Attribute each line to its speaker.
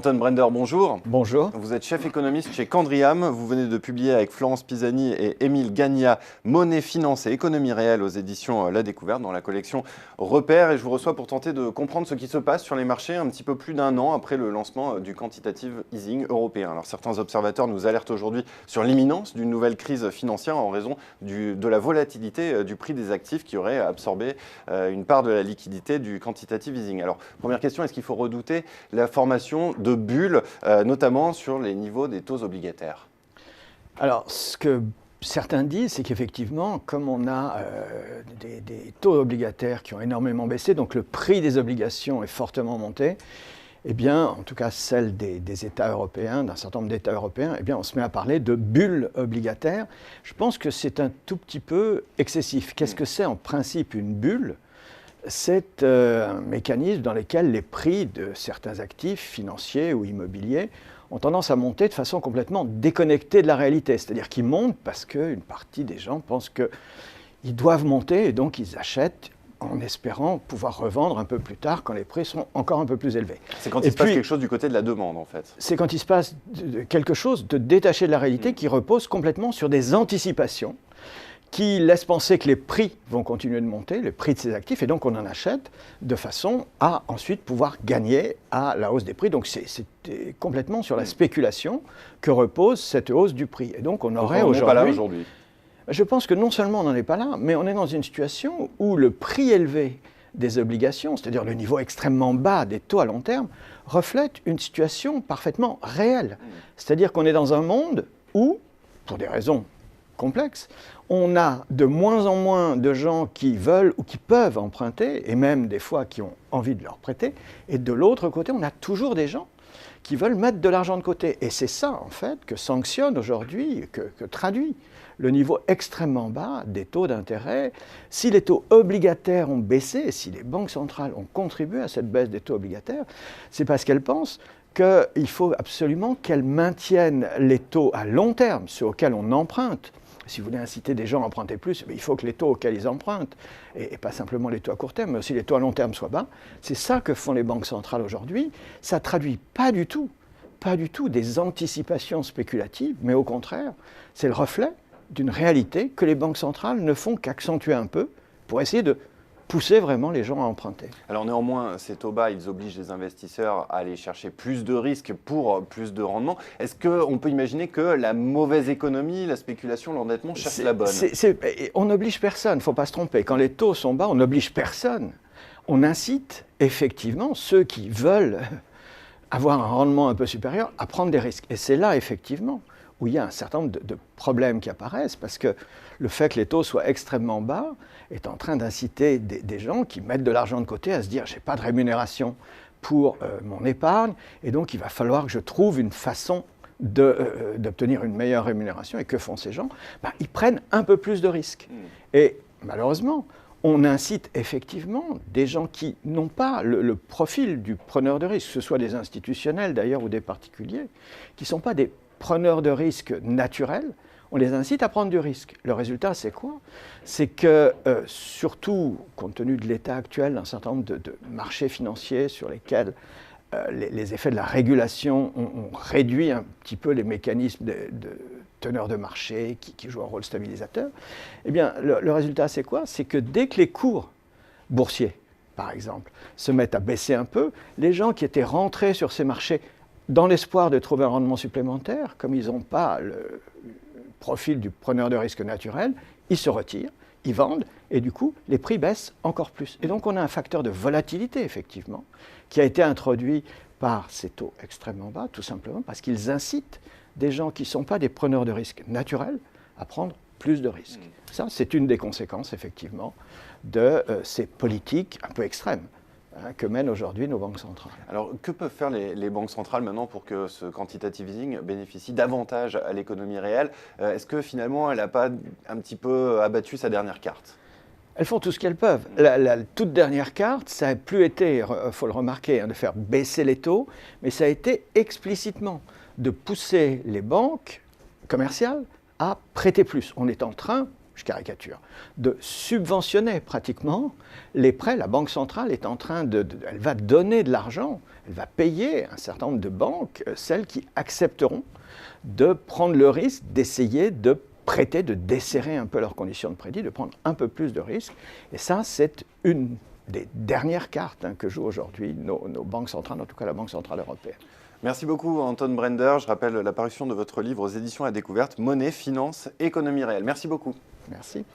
Speaker 1: Anton Brender, bonjour.
Speaker 2: Bonjour.
Speaker 1: Vous êtes chef économiste chez Candriam. Vous venez de publier avec Florence Pisani et Émile Gagna Monnaie, finance et économie réelle aux éditions La Découverte dans la collection Repères. Et je vous reçois pour tenter de comprendre ce qui se passe sur les marchés un petit peu plus d'un an après le lancement du quantitative easing européen. Alors certains observateurs nous alertent aujourd'hui sur l'imminence d'une nouvelle crise financière en raison de la volatilité du prix des actifs qui aurait absorbé une part de la liquidité du quantitative easing. Alors première question, est-ce qu'il faut redouter la formation de bulles, notamment sur les niveaux des taux obligataires?
Speaker 2: Alors, ce que certains disent, c'est qu'effectivement, comme on a des taux obligataires qui ont énormément baissé, donc le prix des obligations est fortement monté, eh bien, en tout cas celle des États européens, d'un certain nombre d'États européens, eh bien, on se met à parler de bulles obligataires. Je pense que c'est un tout petit peu excessif. Qu'est-ce que c'est en principe une bulle ? C'est un mécanisme dans lequel les prix de certains actifs financiers ou immobiliers ont tendance à monter de façon complètement déconnectée de la réalité. C'est-à-dire qu'ils montent parce qu'une partie des gens pensent qu'ils doivent monter et donc ils achètent en espérant pouvoir revendre un peu plus tard quand les prix seront encore un peu plus élevés.
Speaker 1: C'est quand il se passe quelque chose du côté de la demande en fait.
Speaker 2: C'est quand il se passe quelque chose de détaché de la réalité qui repose complètement sur des anticipations qui laisse penser que les prix vont continuer de monter, les prix de ces actifs, et donc on en achète de façon à ensuite pouvoir gagner à la hausse des prix. Donc c'est complètement sur la spéculation que repose cette hausse du prix. Et donc on aurait aujourd'hui... Je pense que non seulement on n'en est pas là, mais on est dans une situation où le prix élevé des obligations, c'est-à-dire le niveau extrêmement bas des taux à long terme, reflète une situation parfaitement réelle. C'est-à-dire qu'on est dans un monde où, pour des raisons complexe, on a de moins en moins de gens qui veulent ou qui peuvent emprunter, et même des fois qui ont envie de leur prêter, et de l'autre côté, on a toujours des gens qui veulent mettre de l'argent de côté. Et c'est ça, en fait, que sanctionne aujourd'hui, que traduit le niveau extrêmement bas des taux d'intérêt. Si les taux obligataires ont baissé, si les banques centrales ont contribué à cette baisse des taux obligataires, c'est parce qu'elles pensent qu'il faut absolument qu'elles maintiennent les taux à long terme, ceux auxquels on emprunte. Si vous voulez inciter des gens à emprunter plus, il faut que les taux auxquels ils empruntent, et pas simplement les taux à court terme, mais aussi les taux à long terme soient bas. C'est ça que font les banques centrales aujourd'hui. Ça ne traduit pas du tout des anticipations spéculatives, mais au contraire, c'est le reflet d'une réalité que les banques centrales ne font qu'accentuer un peu pour essayer de pousser vraiment les gens à emprunter.
Speaker 1: Alors néanmoins, ces taux bas, ils obligent les investisseurs à aller chercher plus de risques pour plus de rendement. Est-ce qu'on peut imaginer que la mauvaise économie, la spéculation, l'endettement cherchent la bonne?
Speaker 2: On n'oblige personne, il ne faut pas se tromper. Quand les taux sont bas, on n'oblige personne. On incite effectivement ceux qui veulent avoir un rendement un peu supérieur à prendre des risques. Et c'est là effectivement où il y a un certain nombre de problèmes qui apparaissent, parce que le fait que les taux soient extrêmement bas est en train d'inciter des gens qui mettent de l'argent de côté à se dire « j'ai pas de rémunération pour mon épargne, et donc il va falloir que je trouve une façon d'obtenir une meilleure rémunération ». Et que font ces gens? Ils prennent un peu plus de risques. Et malheureusement, on incite effectivement des gens qui n'ont pas le profil du preneur de risque, que ce soit des institutionnels d'ailleurs ou des particuliers, qui ne sont pas des preneurs de risques naturels, on les incite à prendre du risque. Le résultat, c'est quoi? C'est que, surtout compte tenu de l'état actuel d'un certain nombre de marchés financiers sur lesquels les effets de la régulation ont réduit un petit peu les mécanismes de teneurs de marché qui jouent un rôle stabilisateur, eh bien, le résultat, c'est quoi? C'est que dès que les cours boursiers, par exemple, se mettent à baisser un peu, les gens qui étaient rentrés sur ces marchés dans l'espoir de trouver un rendement supplémentaire, comme ils n'ont pas le profil du preneur de risque naturel, ils se retirent, ils vendent, et du coup, les prix baissent encore plus. Et donc, on a un facteur de volatilité, effectivement, qui a été introduit par ces taux extrêmement bas, tout simplement parce qu'ils incitent des gens qui ne sont pas des preneurs de risque naturels à prendre plus de risques. Ça, c'est une des conséquences, effectivement, de ces politiques un peu extrêmes que mènent aujourd'hui nos banques centrales.
Speaker 1: Alors, que peuvent faire les banques centrales maintenant pour que ce quantitative easing bénéficie davantage à l'économie réelle? Est-ce que finalement, elle n'a pas un petit peu abattu sa dernière carte?
Speaker 2: Elles font tout ce qu'elles peuvent. La toute dernière carte, ça n'a plus été, il faut le remarquer, de faire baisser les taux, mais ça a été explicitement de pousser les banques commerciales à prêter plus. On est en train, je caricature, de subventionner pratiquement les prêts. La Banque centrale est en train elle va donner de l'argent, elle va payer un certain nombre de banques, celles qui accepteront de prendre le risque d'essayer de prêter, de desserrer un peu leurs conditions de crédit, de prendre un peu plus de risques. Et ça, c'est une des dernières cartes que jouent aujourd'hui nos banques centrales, en tout cas la Banque centrale européenne.
Speaker 1: Merci beaucoup Anton Brender. Je rappelle la parution de votre livre aux éditions La Découverte, Monnaie, Finance, Économie réelle. Merci beaucoup.
Speaker 2: Merci.